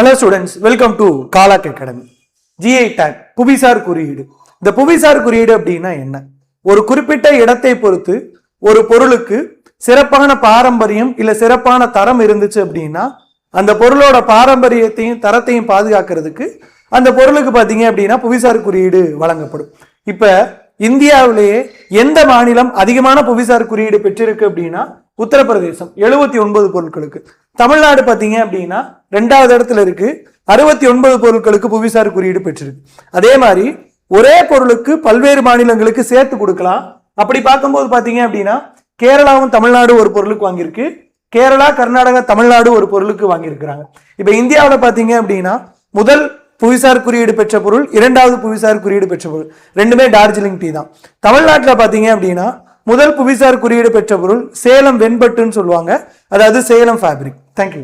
Hello students, welcome to Kalak Academy. GI tag புவிசார் குறியீடு. இந்த புவிசார் குறியீடு அப்படின்னா என்ன? ஒரு குறிப்பிட்ட இடத்தை பொறுத்து ஒரு பொருளுக்கு சிறப்பான பாரம்பரியம் இல்ல சிறப்பான தரம் இருந்துச்சு அப்படின்னா அந்த பொருளோட பாரம்பரியத்தையும் தரத்தையும் பாதுகாக்கிறதுக்கு அந்த பொருளுக்கு பாத்தீங்க அப்படின்னா புவிசார் குறியீடு வழங்கப்படும். இப்ப இந்தியாவிலேயே எந்த மாநிலம் அதிகமான புவிசார் குறியீடு பெற்றிருக்கு அப்படின்னா உத்தரப்பிரதேசம் 79 பொருட்களுக்கு. தமிழ்நாடு பாத்தீங்க அப்படின்னா 2வது இடத்துல இருக்கு, 69 பொருட்களுக்கு புவிசார் குறியீடு பெற்றிருக்கு. அதே மாதிரி ஒரே பொருளுக்கு பல்வேறு மாநிலங்களுக்கு சேர்த்து கொடுக்கலாம். அப்படி பார்க்கும்போது பாத்தீங்க அப்படின்னா கேரளாவும் தமிழ்நாடு ஒரு பொருளுக்கு வாங்கியிருக்கு, கேரளா கர்நாடகா தமிழ்நாடு ஒரு பொருளுக்கு வாங்கியிருக்கிறாங்க. இப்ப இந்தியாவில் பாத்தீங்க அப்படின்னா முதல் புவிசார் குறியீடு பெற்ற பொருள், 2வது புவிசார் குறியீடு பெற்ற பொருள் ரெண்டுமே டார்ஜிலிங் டீ தான். தமிழ்நாட்டில் பாத்தீங்க அப்படின்னா முதல் புவிசார் குறியீடு பெற்ற பொருள் சேலம் வெண்பட்டுன்னு சொல்லுவாங்க, அதாவது சேலம் ஃபேப்ரிக். தேங்க்யூ.